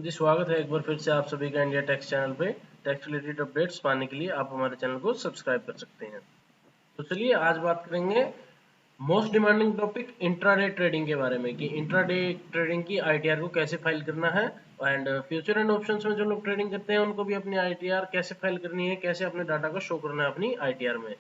जी, स्वागत है एक बार फिर से आप सभी का इंडिया टैक्स चैनल पे। टैक्स रिलेटेड अपडेट्स पाने के लिए आप हमारे चैनल को सब्सक्राइब कर सकते हैं। तो चलिए आज बात करेंगे most demanding topic intraday trading के बारे में कि इंट्राडे ट्रेडिंग की आईटीआर को कैसे फाइल करना है एंड फ्यूचर एंड ऑप्शंस में जो लोग ट्रेडिंग करते हैं उनको भी अपनी आईटीआर कैसे फाइल करनी है, कैसे अपने डाटा को शो करना है अपनी आईटीआर में।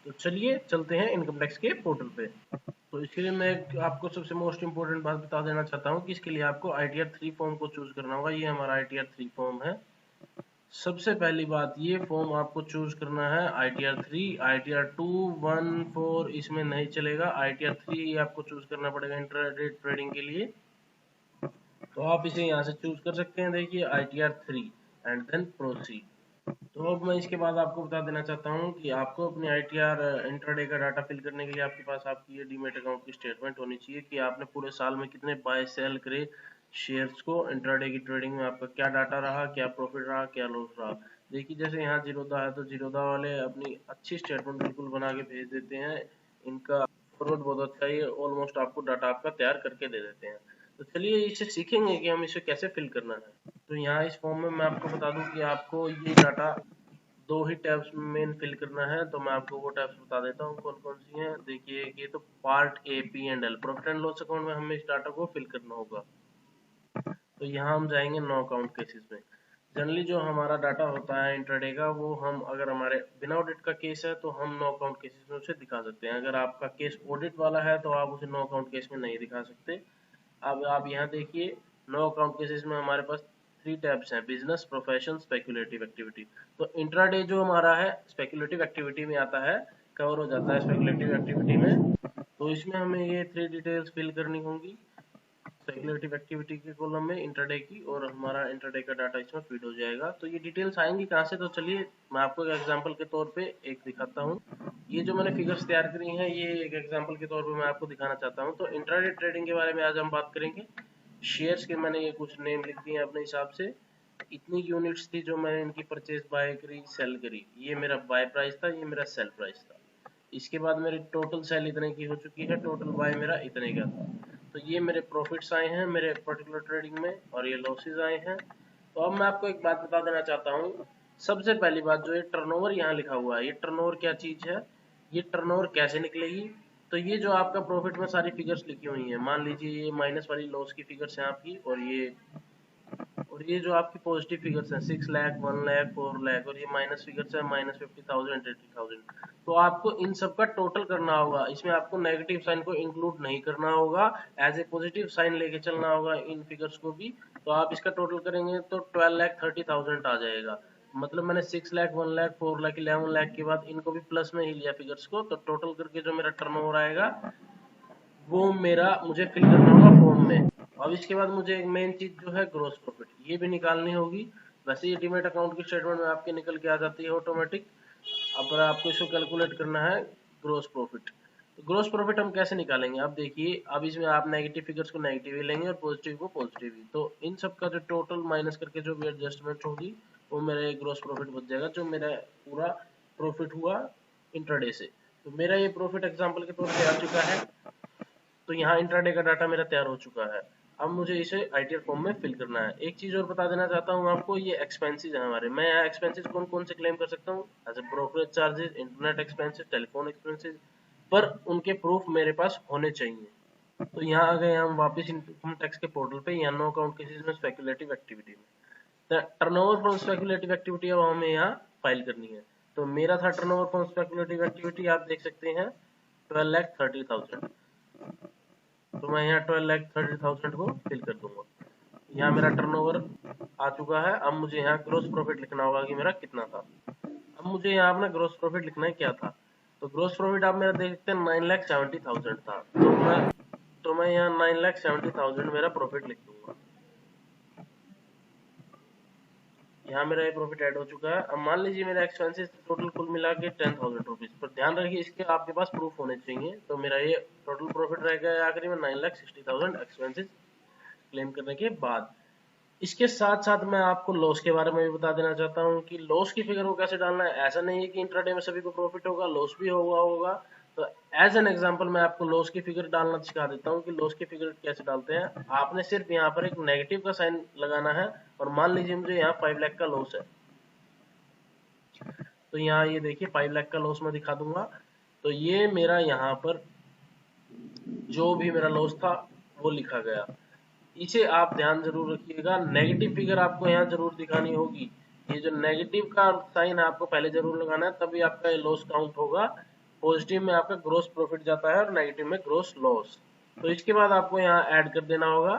तो चलिए चलते हैं इनकम टैक्स के पोर्टल पे। तो इसके लिए मैं आपको सबसे मोस्ट इम्पोर्टेंट बात बता देना चाहता हूँ कि इसके लिए आपको ITR 3 फॉर्म को चूज करना होगा। ये हमारा ITR 3 फॉर्म है। सबसे पहली बात, ये फॉर्म आपको चूज करना है ITR 3, ITR 2, 1, 4 इसमें नहीं चलेगा। ITR 3 आपको चूज करना पड़ेगा इंट्राडे ट्रेडिंग के लिए। तो आप इसे यहाँ से चूज कर सकते हैं। देखिए ITR 3 एंड देन प्रोसीड। तो अब मैं इसके बाद आपको बता देना चाहता हूँ कि आपको अपनी ITR इंट्राडे का डाटा फिल करने के लिए आपके पास आपकी ये डीमेट अकाउंट की स्टेटमेंट होनी चाहिए कि आपने पूरे साल में कितने बाय सेल करे शेयर्स को। इंट्राडे की ट्रेडिंग में आपका क्या डाटा रहा, क्या प्रॉफिट रहा, क्या लॉस रहा। देखिए जैसे यहाँ जीरोधा है तो जीरोधा वाले अपनी अच्छी स्टेटमेंट बिल्कुल बना के भेज देते हैं। इनका फॉर्मेट बहुत अच्छा है, ऑलमोस्ट आपको डाटा आपका तैयार करके दे देते हैं। तो चलिए इसे सीखेंगे कि हम इसे कैसे फिल करना है। तो यहाँ इस फॉर्म में मैं आपको बता दूं कि आपको ये डाटा दो ही टैब्स में फिल करना है। तो मैं आपको वो टैब्स बता देता हूँ कौन कौन सी हैं। देखिए ये तो part A P and L profit and loss account में हमें इस डाटा को फिल करना होगा। तो यहाँ हम जाएंगे नो अकाउंट केसेस में। जनरली जो हमारा डाटा होता है इंट्राडे का वो हम अगर हमारे बिना ऑडिट का केस है तो हम नो अकाउंट केसेस में उसे दिखा सकते हैं। अगर आपका केस ऑडिट वाला है तो आप उसे नो अकाउंट केस में नहीं दिखा सकते। अब आप यहाँ देखिए नो अकाउंट केसेस में हमारे पास 3 टैब्स हैं, बिजनेस, प्रोफेशन, स्पेक्युलेटिव एक्टिविटी। तो इंट्राडे जो हमारा है स्पेक्युलेटिव एक्टिविटी में आता है, कवर हो जाता है स्पेक्युलेटिव एक्टिविटी में। तो इसमें हमें ये 3 डिटेल्स फिल करनी होंगी स्पेक्युलेटिव एक्टिविटी के कॉलम में इंट्राडे की, और हमारा इंट्राडे का डाटा इसमें फीड हो जाएगा। तो ये डिटेल्स आएंगी कहाँ से, तो चलिए मैं आपको एक एग्जांपल के तौर पे एक दिखाता हूँ। ये जो मैंने फिगर्स तैयार करी हैं ये एक एग्जांपल के तौर पे मैं आपको दिखाना चाहता हूँ। तो इंट्राडे ट्रेडिंग के बारे में आज हम बात करेंगे। शेयर्स के मैंने ये कुछ नेम लिख दिए अपने हिसाब से। इतनी यूनिट्स थी जो मैंने इनकी परचेज बाय करी, सेल करी। ये मेरा बाय प्राइस था, ये मेरा सेल प्राइस था। इसके बाद मेरी टोटल सेल इतने की हो चुकी है, टोटल बाय मेरा इतने का था। तो ये मेरे प्रॉफिट्स आए हैं मेरे पर्टिकुलर ट्रेडिंग में, और ये लॉसेस आए हैं। तो अब मैं आपको एक बात बता देना चाहता हूँ। सबसे पहली बात, जो ये टर्नओवर यहाँ लिखा हुआ है, ये टर्नओवर क्या चीज है, ये टर्नओवर कैसे निकलेगी। तो ये जो आपका प्रॉफिट में सारी फिगर्स लिखी हुई हैं, मान लीजिए ये माइनस वाली लॉस की फिगर्स हैं आपकी, और ये जो आपकी पॉजिटिव फिगर्स हैं 6 लाख, 1 लाख, 4 लाख, और ये माइनस फिगर्स है माइनस 50,000, 80,000। तो आपको इन सब का टोटल करना होगा। इसमें आपको नेगेटिव साइन को इंक्लूड नहीं करना होगा, एज ए पॉजिटिव साइन लेके चलना होगा इन फिगर्स को भी। तो आप इसका टोटल करेंगे तो 12,30,000 आ जाएगा। मतलब मैंने 6 लाख, 1 लाख, 4 लाख, 11 लाख के बाद इनको भी प्लस में ही लिया फिगर्स को। तो टोटल करके जो मेरा टर्नओवर आएगा वो मेरा मुझे फिल करना होगा फॉर्म में। अब इसके बाद मुझे एक मेन चीज जो है ग्रोस प्रॉफिट, ये भी निकालनी होगी। वैसे ये डीमेट अकाउंट की स्टेटमेंट में आपके निकल के आ जाती है ऑटोमेटिक। अब आपको इसको कैलकुलेट करना है ग्रोस प्रॉफिट। तो ग्रोस प्रॉफिट हम कैसे निकालेंगे, अब देखिए। अब इसमें आप नेगेटिव फिगर्स को नेगेटिव ही लेंगे और पॉजिटिव को पॉजिटिव ही। तो इन सब का जो टोटल माइनस करके जो भी एडजस्टमेंट होगी वो मेरा ग्रोस प्रॉफिट बच जाएगा, जो मेरा पूरा प्रॉफिट हुआ इंट्राडे से। तो मेरा ये प्रॉफिट एग्जांपल के तौर पे आ चुका है। तो यहाँ इंट्राडे का डाटा मेरा तैयार हो चुका है। अब मुझे इसे आईटीआर फॉर्म में फिल करना है। एक चीज और बता देना चाहता हूँ आपको, ये एक्सपेंसेस है हमारे। मैं यहाँ एक्सपेंसेस कौन कौन से क्लेम कर सकता हूँ, as a brokerage charges, internet expenses, telephone expenses, पर उनके प्रूफ मेरे पास होने चाहिए। तो यहाँ आ गए हम वापस इनकम टैक्स के पोर्टल पे, यहाँ नो अकाउंट केसेस में स्पेक्युलेटिव एक्टिविटी में टर्नओवर फ्रॉम स्पेक्युलेटिव एक्टिविटी अब हमें यहाँ फाइल करनी है। तो मेरा था टर्नओवर फ्रॉम स्पेक्युलेटिव एक्टिविटी, आप देख सकते हैं 12,30,000। तो मैं यहाँ 12,30,000 को फिल कर दूंगा। यहाँ मेरा टर्नओवर आ चुका है। अब मुझे यहाँ ग्रोस प्रॉफिट लिखना होगा कि मेरा कितना था। अब मुझे यहाँ अपना ग्रोस प्रॉफिट लिखना है क्या था। तो ग्रोस प्रॉफिट आप मेरा देख सकते हैं 9,70,000 था। तो मैं यहाँ 9,70,000 मेरा प्रॉफिट लिख दूंगा। यहाँ मेरा ये प्रॉफिट ऐड हो चुका है। अब मान लीजिए मेरा एक्सपेंसेस टोटल कुल मिला के 10,000 रुपीज, पर ध्यान रखिए इसके आपके पास प्रूफ होने चाहिए। तो मेरा ये टोटल प्रॉफिट रह गया आखिरी में 9,60,000 एक्सपेंसेस क्लेम करने के बाद। इसके साथ साथ मैं आपको लॉस के बारे में भी बता देना चाहता हूँ कि लॉस की फिगर को कैसे डालना है। ऐसा नहीं है कि इंट्राडे में सभी को प्रॉफिट होगा, लॉस भी होगा। तो एज एन एग्जांपल मैं आपको लॉस की फिगर डालना सिखा देता हूँ कि लॉस की फिगर कैसे डालते हैं। आपने सिर्फ यहाँ पर एक नेगेटिव का साइन लगाना है और मान लीजिए मुझे यहाँ 5 लाख का लॉस है, तो यहाँ ये देखिए 5 लाख का लॉस मैं दिखा दूंगा। तो ये मेरा यहाँ पर जो भी मेरा लॉस था वो लिखा गया। इसे आप ध्यान जरूर रखिएगा, नेगेटिव फिगर आपको यहाँ जरूर दिखानी होगी। ये जो नेगेटिव का साइन है आपको पहले जरूर लगाना है, तभी आपका ये लॉस काउंट होगा। पॉजिटिव में आपका ग्रोस प्रॉफिट जाता है और नेगेटिव में ग्रोस लॉस। तो इसके बाद आपको यहाँ ऐड कर देना होगा।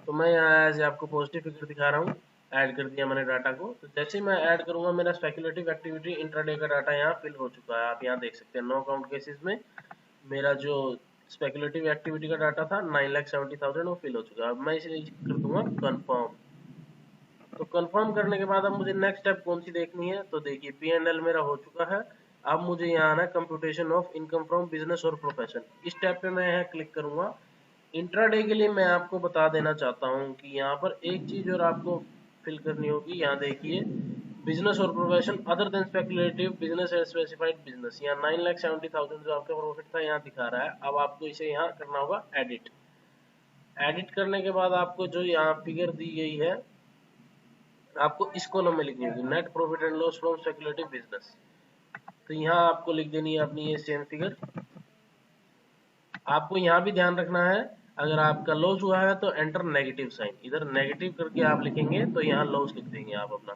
तो मैं यहाँ ऐसे आपको पॉजिटिव फिगर दिखा रहा हूँ, ऐड कर दिया मैंने डाटा को। तो जैसे ही मैं ऐड करूंगा मेरा स्पेकुलेटिव एक्टिविटी इंट्राडे का डाटा यहाँ फिल हो चुका है। आप यहाँ देख सकते हैं नो काउंट केसेस में मेरा जो स्पेकुलेटिव एक्टिविटी का डाटा था 9,70,000 वो फिल हो चुका है। अब मैं इसे कर दूंगा कंफर्म। तो कंफर्म करने के बाद अब मुझे नेक्स्ट स्टेप कौन सी देखनी है, तो देखिए P&L मेरा हो चुका है। अब मुझे यहाँ आना है computation of income from business और प्रोफेशन। इस टैब पे मैं यहाँ क्लिक करूंगा। इंट्राडे के लिए मैं आपको बता देना चाहता हूँ कि यहाँ पर एक चीज और आपको फिल करनी होगी। यहाँ देखिए बिजनेस और profession other than speculative business and specified business, यहाँ 9,70,000 जो आपका प्रॉफिट था यहाँ दिखा रहा है। अब आपको इसे यहाँ करना होगा एडिट। एडिट करने के बाद आपको जो यहाँ फिगर दी गई है आपको इस कॉलम में लिखनी होगी net profit and loss from speculative business. तो यहाँ आपको लिख देनी है अपनी ये सेम फिगर। आपको यहाँ भी ध्यान रखना है अगर आपका लॉस हुआ है तो एंटर नेगेटिव साइन, इधर नेगेटिव करके आप लिखेंगे तो यहाँ लॉस लिख देंगे आप अपना।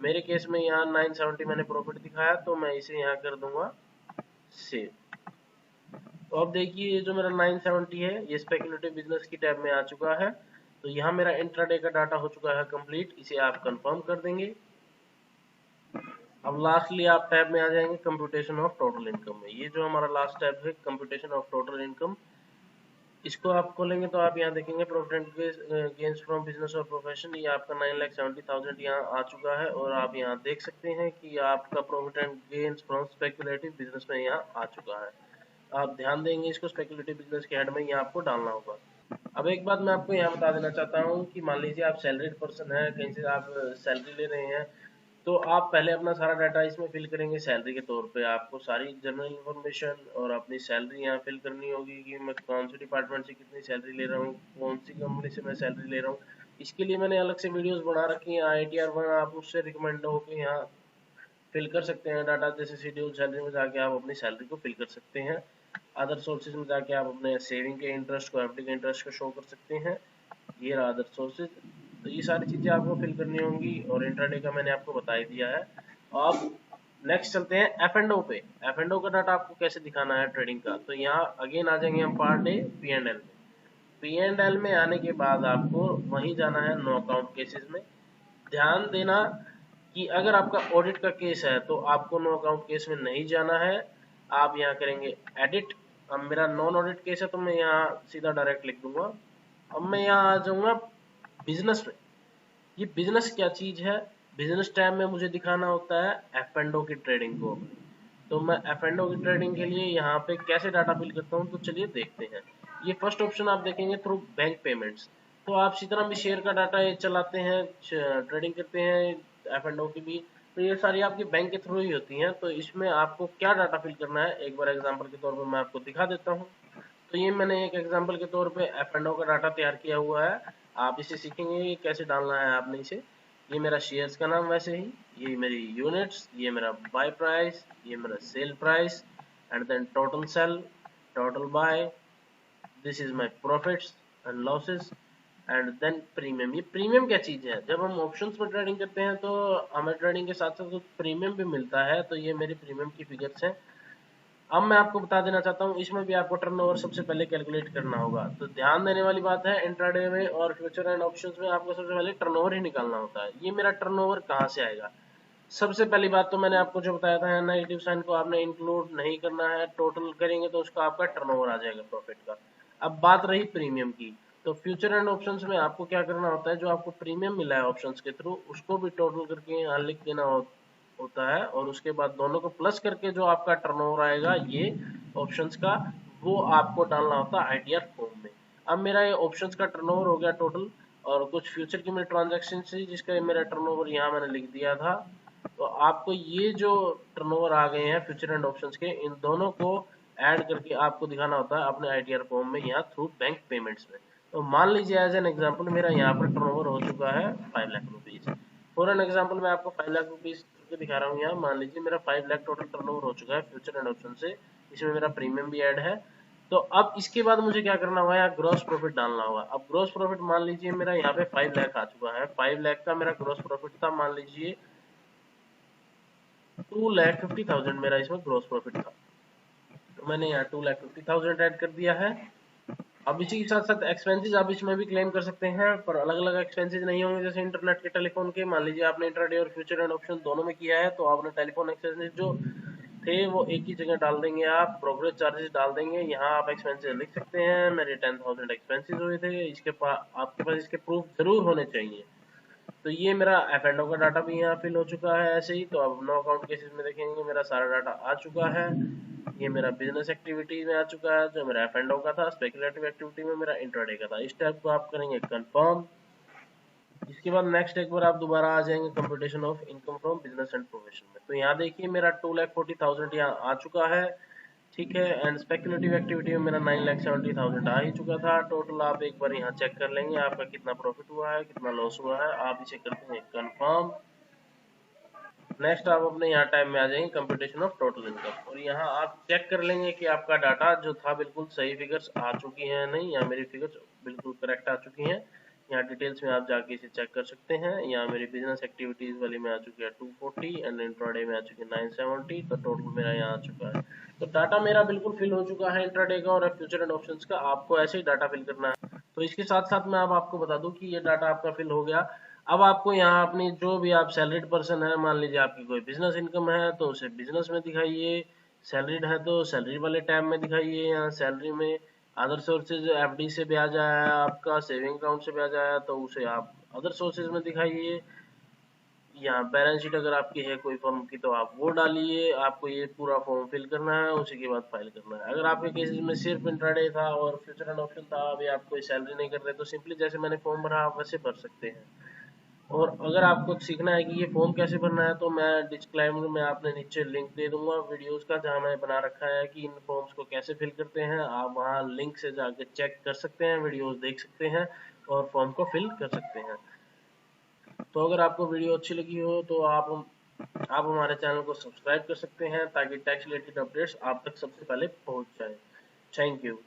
मेरे केस में यहाँ 970 मैंने प्रॉफिट दिखाया तो मैं इसे यहाँ कर दूंगा सेव। तो अब देखिए ये जो मेरा 970 है ये स्पेकुलेटिव बिजनेस की टैब में आ चुका है। तो यहाँ मेरा इंट्राडे का डाटा हो चुका है कंप्लीट, इसे आप कंफर्म कर देंगे। अब लास्टली आप टैब में आ जाएंगे कंप्यूटेशन ऑफ टोटल इनकम में। ये जो हमारा लास्ट टैब है कंप्यूटेशन ऑफ टोटल इनकम, इसको आप खोलेंगे तो आप यहाँ देखेंगे profit and gains from business और प्रोफेशन, ये आपका 9,70,000 यहाँ आ चुका है। और आप यहाँ देख सकते हैं कि आपका profit and gains from speculative business में यहाँ आ चुका है। आप ध्यान देंगे इसको स्पेकुलेटिव बिजनेस के हेड में यहाँ आपको डालना होगा। अब एक बात मैं आपको यहाँ बता देना चाहता हूँ कि मान लीजिए आप सैलरीड पर्सन है, कहीं से आप सैलरी ले रहे हैं, तो आप पहले अपना सारा डाटा इसमें फिल करेंगे। सैलरी के तौर पे आपको सारी जनरल इन्फॉर्मेशन और अपनी सैलरी यहाँ फिल करनी होगी कि मैं कौन से डिपार्टमेंट से कितनी सैलरी ले रहा हूँ, कौन सी कंपनी से मैं सैलरी ले रहा हूँ। इसके लिए मैंने अलग से वीडियोस बना रखी हैं IITR 1, आप उससे रिकमेंड होकर यहाँ फिल कर सकते हैं डाटा। जैसे शेड्यूल सैलरी में जाके आप अपनी सैलरी को फिल कर सकते हैं। अदर सोर्सेज में जाके आप अपने सेविंग के इंटरेस्ट को, FD के इंटरेस्ट को शो कर सकते हैं। ये रहा अदर सोर्सेज। तो ये सारी चीजें आपको फिल करनी होंगी और इंट्राडे का मैंने आपको बता ही दिया है। अब नेक्स्ट चलते हैं F&O पे। F&O का डाटा आपको कैसे दिखाना है ट्रेडिंग का, तो यहाँ अगेन आ जाएंगे हम पार्ट ए P&L में। P&L में आने के बाद आपको वहीं जाना है नो अकाउंट केसेस में। ध्यान देना कि अगर आपका ऑडिट का केस है तो आपको नो अकाउंट केस में नहीं जाना है, आप यहाँ करेंगे एडिट। अब मेरा नॉन ऑडिट केस है तो मैं यहाँ सीधा डायरेक्ट लिख दूंगा। अब मैं यहाँ आ जाऊंगा बिजनेस में। ये बिजनेस क्या चीज है, बिजनेस टैब में मुझे दिखाना होता है F&O की ट्रेडिंग को। तो मैं F&O की ट्रेडिंग के लिए यहाँ पे कैसे डाटा फिल करता हूँ, तो चलिए देखते हैं। ये फर्स्ट ऑप्शन आप देखेंगे थ्रू बैंक पेमेंट्स। तो आप जितना भी शेयर का डाटा ये चलाते हैं, ट्रेडिंग करते हैं F&O की भी, तो ये सारी आपकी बैंक के थ्रू ही होती हैं। तो इसमें आपको क्या डाटा फिल करना है एक बार एग्जाम्पल के तौर पर मैं आपको दिखा देता हूँ। तो ये मैंने एक एग्जाम्पल के तौर पे F&O का डाटा तैयार किया हुआ है। आप इसे सीखेंगे कैसे डालना है आपने इसे। ये मेरा शेयर्स का नाम वैसे ही, ये मेरी यूनिट्स, ये मेरा बाय प्राइस, ये मेरा sell price, and then total sell, total buy, this is my profits and losses, and then premium. ये प्रीमियम क्या चीज है, जब हम ऑप्शंस पर ट्रेडिंग करते हैं तो हमें ट्रेडिंग के साथ साथ कुछ प्रीमियम भी मिलता है। तो ये मेरी प्रीमियम की फिगर्स हैं। अब मैं आपको बता देना चाहता हूँ इसमें भी आपको टर्नओवर सबसे पहले कैलकुलेट करना होगा। तो ध्यान देने वाली बात है, इंट्राडे में और फ्यूचर एंड ऑप्शंस में आपको सबसे पहले टर्नओवर ही निकालना होता है। ये मेरा टर्नओवर कहाँ से आएगा, सबसे पहली बात तो मैंने आपको जो बताया था नेगेटिव साइन को आपने इंक्लूड नहीं करना है, टोटल करेंगे तो उसका आपका टर्नओवर आ जाएगा प्रॉफिट का। अब बात रही प्रीमियम की, तो फ्यूचर एंड ऑप्शंस में आपको क्या करना होता है, जो आपको प्रीमियम मिला है ऑप्शंस के थ्रू उसको भी टोटल करके यहाँ लिख देना होता है, और उसके बाद दोनों को प्लस करके जो आपका टर्नओवर आएगा ये ऑप्शंस का, वो आपको डालना होता है ITR फॉर्म में। अब मेरा ये ऑप्शंस का टर्नओवर हो गया टोटल, और कुछ फ्यूचर की मेरी ट्रांजैक्शन थी जिसका मेरा टर्नओवर यहाँ मैंने लिख दिया था। तो आपको ये जो टर्नओवर आ गए हैं फ्यूचर एंड ऑप्शंस के, इन दोनों को ऐड करके आपको दिखाना होता है अपने ITR फॉर्म में यहाँ थ्रू बैंक पेमेंट्स में। तो मान लीजिए एज एन एग्जांपल मेरा यहाँ पर टर्नओवर हो चुका है 5 lakh rupees. For an example मैं आपको 5 लाख रुपीज दिखा रहा हूँ यहाँ। मान लीजिए मेरा 5 लाख टोटल टर्नओवर हो चुका है फ्यूचर एंड ऑप्शन से, इसमें मेरा प्रीमियम भी ऐड है। तो अब इसके बाद मुझे क्या करना होगा, यहाँ ग्रॉस प्रॉफिट डालना होगा। अब ग्रॉस प्रॉफिट मान लीजिए मेरा यहाँ पे 5 लाख आ चुका है, 5 लाख का मेरा ग्रॉस प्रॉफिट था, मान लीजिए 2,50,000 मेरा इसमें ग्रॉस प्रॉफिट था। तो मैंने यहाँ 2,50,000 ऐड कर दिया है। अब इसी के साथ साथ एक्सपेंसेस आप इसमें भी क्लेम कर सकते हैं, पर अलग अलग एक्सपेंसेस नहीं होंगे जैसे इंटरनेट के, टेलीफोन के। मान लीजिए आपने इंट्राडे और फ्यूचर एंड ऑप्शन दोनों में किया है, तो आपने टेलीफोन एक्सपेंसेस जो थे वो एक ही जगह डाल देंगे, आप प्रोग्रेस चार्जेस डाल देंगे। यहाँ आप एक्सपेंसेस लिख सकते हैं, मेरे 10,000 एक्सपेंसेस हुए थे। इसके पास आपके पास इसके प्रूफ जरूर होने चाहिए। तो ये मेरा F&O का डाटा भी यहाँ फिल हो चुका है ऐसे ही। तो अब नो अकाउंट केसेस में देखेंगे मेरा सारा डाटा आ चुका है। ये मेरा बिजनेस एक्टिविटी में आ चुका है, जो मेरा F&O का था। स्पेकुलेटिव एक्टिविटी में मेरा इंट्राडे का था। इस टाइप को आप करेंगे कंफर्म। इसके बाद नेक्स्ट एक बार आप दोबारा आ जाएंगे computation of income from business and profession में। तो यहाँ देखिए मेरा 2,40,000 यहाँ आ चुका है, ठीक है। एंड स्पेकुलेटिव एक्टिविटी में मेरा 9,70,000 आ ही चुका था। टोटल आप एक बार यहाँ चेक कर लेंगे आपका कितना प्रॉफिट हुआ है, कितना लॉस हुआ है। आप इसे करते हैं कंफर्म। नेक्स्ट आप अपने यहाँ टाइम में आ जाएंगे कंप्यूटेशन ऑफ टोटल इनकम, और यहाँ आप चेक कर लेंगे कि आपका डाटा जो था बिल्कुल सही फिगर्स आ चुकी हैं नहीं, या मेरी फिगर्स बिल्कुल करेक्ट आ चुकी हैं। यहाँ डिटेल्स में आप जाके इसे चेक कर सकते हैं। यहाँ मेरी बिजनेस एक्टिविटीज वाली में आ चुकी है 240 एंड इंट्राडे में आ चुकी है 970। तो टोटल मेरा यहाँ आ चुका है। तो डाटा मेरा बिल्कुल फिल हो चुका है इंट्राडे का और फ्यूचर एंड ऑप्शंस का। आपको ऐसे ही डाटा फिल करना है। तो इसके साथ साथ मैं अब आपको बता दूं कि ये डाटा आपका फिल हो गया। अब आपको यहाँ अपनी जो भी आप सैलरीड पर्सन है, मान लीजिए आपकी कोई बिजनेस इनकम है तो उसे बिजनेस में दिखाइए, सैलरीड है तो सैलरी वाले टैब में दिखाइए। यहाँ सैलरी में अदर सोर्सेज FD से ब्याज आया है आपका, सेविंग अकाउंट से ब्याज आया तो उसे आप अदर सोर्सेज में दिखाइए। यहाँ बैलेंस शीट अगर आपकी है कोई फर्म की तो आप वो डालिए। आपको ये पूरा फॉर्म फिल करना है, उसी के बाद फाइल करना है। अगर आपके केसेस में सिर्फ इंट्राडे था और फ्यूचर एंड ऑप्शन था, अभी आप कोई सैलरी नहीं कर रहे, तो सिंपली जैसे मैंने फॉर्म भरा आप वैसे भर सकते हैं। और अगर आपको सीखना है कि ये फॉर्म कैसे भरना है, तो मैं डिस्क्लेमर में आपने नीचे लिंक दे दूंगा वीडियोस का, जहां मैंने बना रखा है कि इन फॉर्म्स को कैसे फिल करते हैं। आप वहां लिंक से जाके चेक कर सकते हैं, वीडियोस देख सकते हैं और फॉर्म को फिल कर सकते हैं। तो अगर आपको वीडियो अच्छी लगी हो तो आप हमारे चैनल को सब्सक्राइब कर सकते हैं, ताकि टैक्स रिलेटेड अपडेट्स आप तक सबसे पहले पहुंच जाए। Thank you.